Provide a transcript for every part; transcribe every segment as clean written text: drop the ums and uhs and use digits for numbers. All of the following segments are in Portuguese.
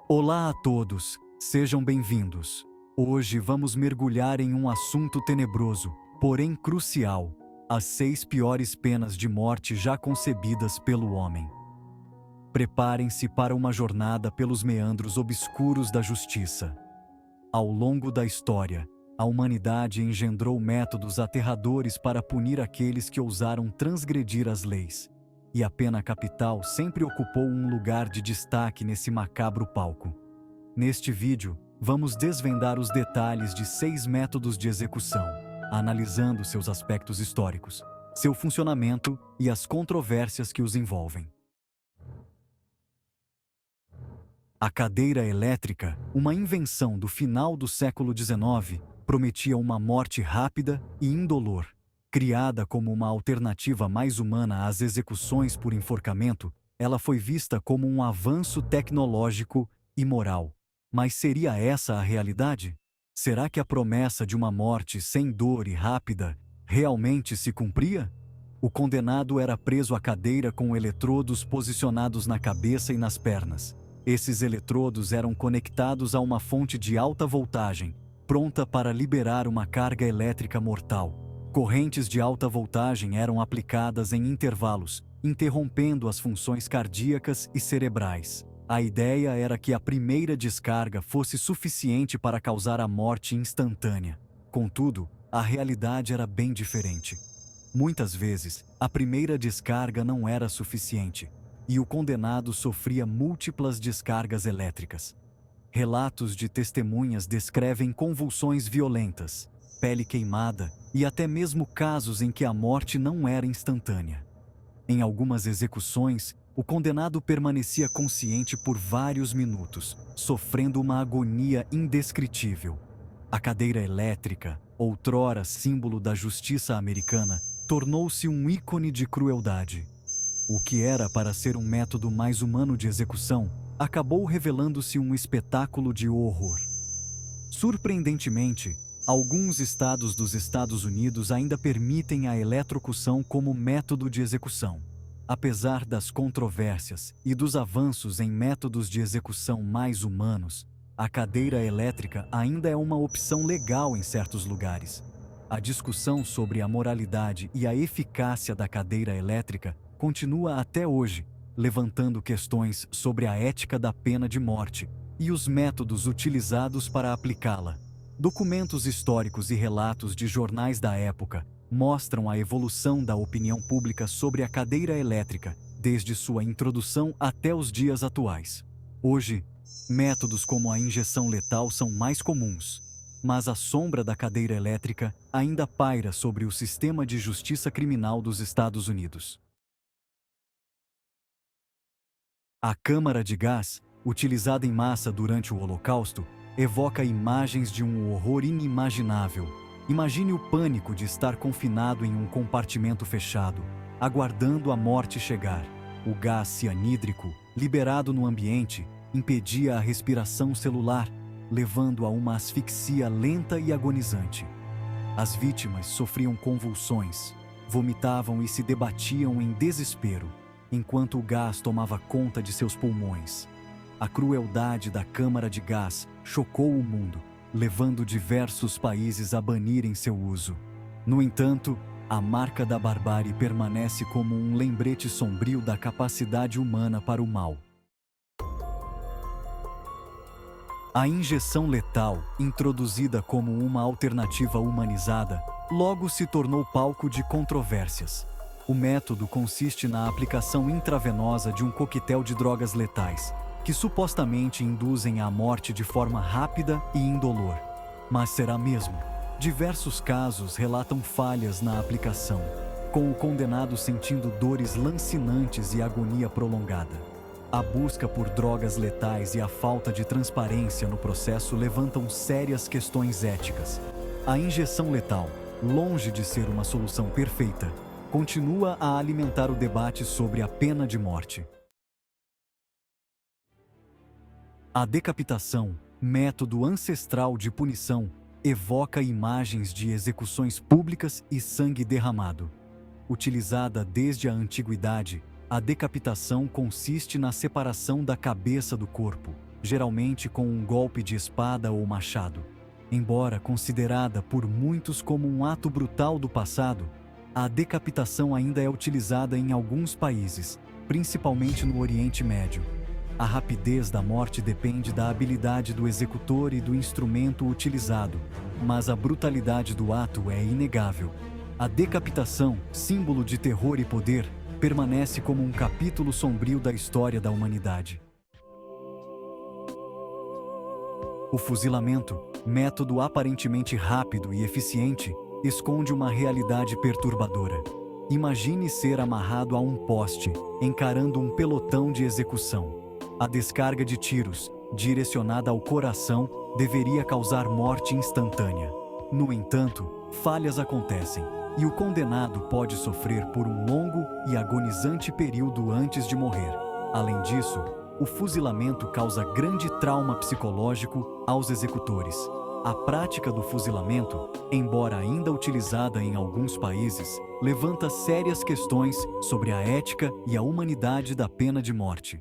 Olá a todos, sejam bem-vindos. Hoje vamos mergulhar em um assunto tenebroso, porém crucial: as 6 piores penas de morte já concebidas pelo homem. Preparem-se para uma jornada pelos meandros obscuros da justiça. Ao longo da história, a humanidade engendrou métodos aterradores para punir aqueles que ousaram transgredir as leis. E a pena capital sempre ocupou um lugar de destaque nesse macabro palco. Neste vídeo, vamos desvendar os detalhes de 6 métodos de execução, analisando seus aspectos históricos, seu funcionamento e as controvérsias que os envolvem. A cadeira elétrica, uma invenção do final do século XIX, prometia uma morte rápida e indolor. Criada como uma alternativa mais humana às execuções por enforcamento, ela foi vista como um avanço tecnológico e moral. Mas seria essa a realidade? Será que a promessa de uma morte sem dor e rápida realmente se cumpria? O condenado era preso à cadeira com eletrodos posicionados na cabeça e nas pernas. Esses eletrodos eram conectados a uma fonte de alta voltagem, pronta para liberar uma carga elétrica mortal. Correntes de alta voltagem eram aplicadas em intervalos, interrompendo as funções cardíacas e cerebrais. A ideia era que a primeira descarga fosse suficiente para causar a morte instantânea. Contudo, a realidade era bem diferente. Muitas vezes, a primeira descarga não era suficiente, e o condenado sofria múltiplas descargas elétricas. Relatos de testemunhas descrevem convulsões violentas, pele queimada e até mesmo casos em que a morte não era instantânea. Em algumas execuções, o condenado permanecia consciente por vários minutos, sofrendo uma agonia indescritível. A cadeira elétrica, outrora símbolo da justiça americana, tornou-se um ícone de crueldade. O que era para ser um método mais humano de execução, acabou revelando-se um espetáculo de horror. Surpreendentemente, alguns estados dos Estados Unidos ainda permitem a eletrocução como método de execução. Apesar das controvérsias e dos avanços em métodos de execução mais humanos, a cadeira elétrica ainda é uma opção legal em certos lugares. A discussão sobre a moralidade e a eficácia da cadeira elétrica continua até hoje, levantando questões sobre a ética da pena de morte e os métodos utilizados para aplicá-la. Documentos históricos e relatos de jornais da época mostram a evolução da opinião pública sobre a cadeira elétrica, desde sua introdução até os dias atuais. Hoje, métodos como a injeção letal são mais comuns, mas a sombra da cadeira elétrica ainda paira sobre o sistema de justiça criminal dos Estados Unidos. A câmara de gás, utilizada em massa durante o Holocausto, evoca imagens de um horror inimaginável. Imagine o pânico de estar confinado em um compartimento fechado, aguardando a morte chegar. O gás cianídrico, liberado no ambiente, impedia a respiração celular, levando a uma asfixia lenta e agonizante. As vítimas sofriam convulsões, vomitavam e se debatiam em desespero, enquanto o gás tomava conta de seus pulmões. A crueldade da câmara de gás chocou o mundo, levando diversos países a banirem seu uso. No entanto, a marca da barbárie permanece como um lembrete sombrio da capacidade humana para o mal. A injeção letal, introduzida como uma alternativa humanizada, logo se tornou palco de controvérsias. O método consiste na aplicação intravenosa de um coquetel de drogas letais, que supostamente induzem à morte de forma rápida e indolor. Mas será mesmo? Diversos casos relatam falhas na aplicação, com o condenado sentindo dores lancinantes e agonia prolongada. A busca por drogas letais e a falta de transparência no processo levantam sérias questões éticas. A injeção letal, longe de ser uma solução perfeita, continua a alimentar o debate sobre a pena de morte. A decapitação, método ancestral de punição, evoca imagens de execuções públicas e sangue derramado. Utilizada desde a antiguidade, a decapitação consiste na separação da cabeça do corpo, geralmente com um golpe de espada ou machado. Embora considerada por muitos como um ato brutal do passado, a decapitação ainda é utilizada em alguns países, principalmente no Oriente Médio. A rapidez da morte depende da habilidade do executor e do instrumento utilizado, mas a brutalidade do ato é inegável. A decapitação, símbolo de terror e poder, permanece como um capítulo sombrio da história da humanidade. O fuzilamento, método aparentemente rápido e eficiente, esconde uma realidade perturbadora. Imagine ser amarrado a um poste, encarando um pelotão de execução. A descarga de tiros, direcionada ao coração, deveria causar morte instantânea. No entanto, falhas acontecem, e o condenado pode sofrer por um longo e agonizante período antes de morrer. Além disso, o fuzilamento causa grande trauma psicológico aos executores. A prática do fuzilamento, embora ainda utilizada em alguns países, levanta sérias questões sobre a ética e a humanidade da pena de morte.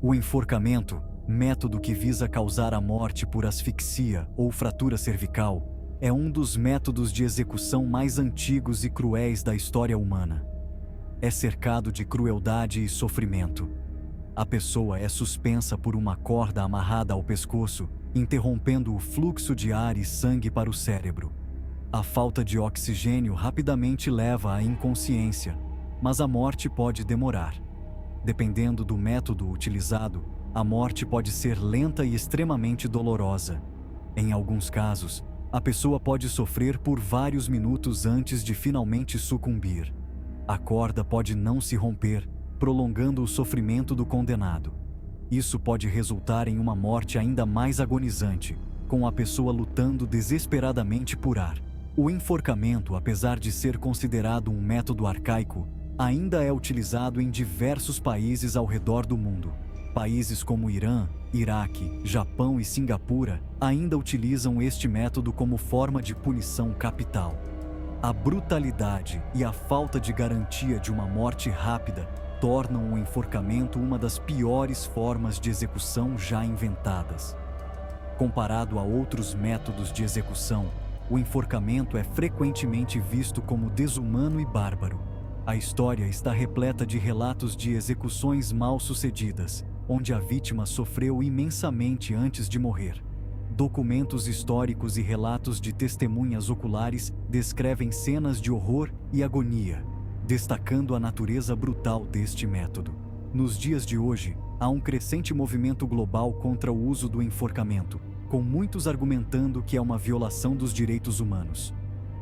O enforcamento, método que visa causar a morte por asfixia ou fratura cervical, é um dos métodos de execução mais antigos e cruéis da história humana. É cercado de crueldade e sofrimento. A pessoa é suspensa por uma corda amarrada ao pescoço, interrompendo o fluxo de ar e sangue para o cérebro. A falta de oxigênio rapidamente leva à inconsciência, mas a morte pode demorar. Dependendo do método utilizado, a morte pode ser lenta e extremamente dolorosa. Em alguns casos, a pessoa pode sofrer por vários minutos antes de finalmente sucumbir. A corda pode não se romper, prolongando o sofrimento do condenado. Isso pode resultar em uma morte ainda mais agonizante, com a pessoa lutando desesperadamente por ar. O enforcamento, apesar de ser considerado um método arcaico, ainda é utilizado em diversos países ao redor do mundo. Países como Irã, Iraque, Japão e Singapura ainda utilizam este método como forma de punição capital. A brutalidade e a falta de garantia de uma morte rápida tornam o enforcamento uma das piores formas de execução já inventadas. Comparado a outros métodos de execução, o enforcamento é frequentemente visto como desumano e bárbaro. A história está repleta de relatos de execuções mal-sucedidas, onde a vítima sofreu imensamente antes de morrer. Documentos históricos e relatos de testemunhas oculares descrevem cenas de horror e agonia, destacando a natureza brutal deste método. Nos dias de hoje, há um crescente movimento global contra o uso do enforcamento, com muitos argumentando que é uma violação dos direitos humanos.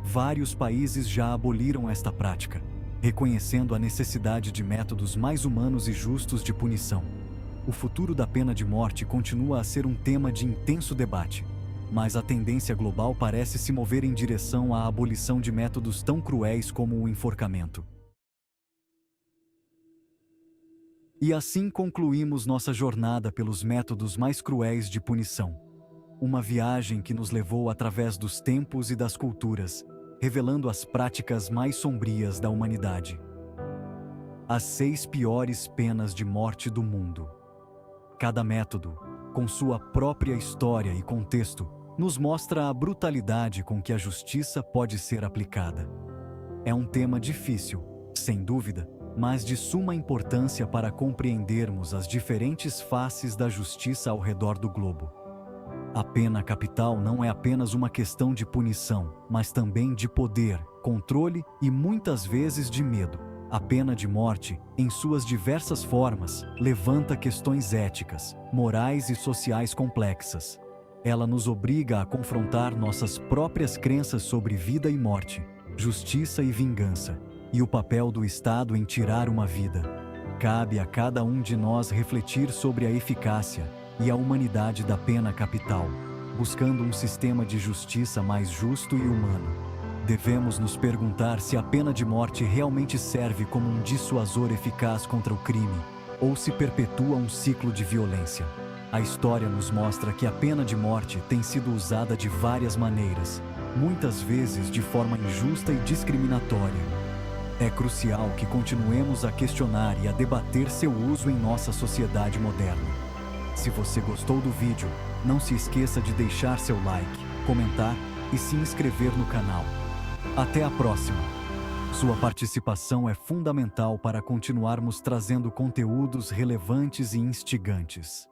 Vários países já aboliram esta prática, reconhecendo a necessidade de métodos mais humanos e justos de punição. O futuro da pena de morte continua a ser um tema de intenso debate, mas a tendência global parece se mover em direção à abolição de métodos tão cruéis como o enforcamento. E assim concluímos nossa jornada pelos métodos mais cruéis de punição. Uma viagem que nos levou através dos tempos e das culturas, revelando as práticas mais sombrias da humanidade. As 6 piores penas de morte do mundo. Cada método, com sua própria história e contexto, nos mostra a brutalidade com que a justiça pode ser aplicada. É um tema difícil, sem dúvida, mas de suma importância para compreendermos as diferentes faces da justiça ao redor do globo. A pena capital não é apenas uma questão de punição, mas também de poder, controle e muitas vezes de medo. A pena de morte, em suas diversas formas, levanta questões éticas, morais e sociais complexas. Ela nos obriga a confrontar nossas próprias crenças sobre vida e morte, justiça e vingança, e o papel do Estado em tirar uma vida. Cabe a cada um de nós refletir sobre a eficácia e a humanidade da pena capital, buscando um sistema de justiça mais justo e humano. Devemos nos perguntar se a pena de morte realmente serve como um dissuasor eficaz contra o crime, ou se perpetua um ciclo de violência. A história nos mostra que a pena de morte tem sido usada de várias maneiras, muitas vezes de forma injusta e discriminatória. É crucial que continuemos a questionar e a debater seu uso em nossa sociedade moderna. Se você gostou do vídeo, não se esqueça de deixar seu like, comentar e se inscrever no canal. Até a próxima! Sua participação é fundamental para continuarmos trazendo conteúdos relevantes e instigantes.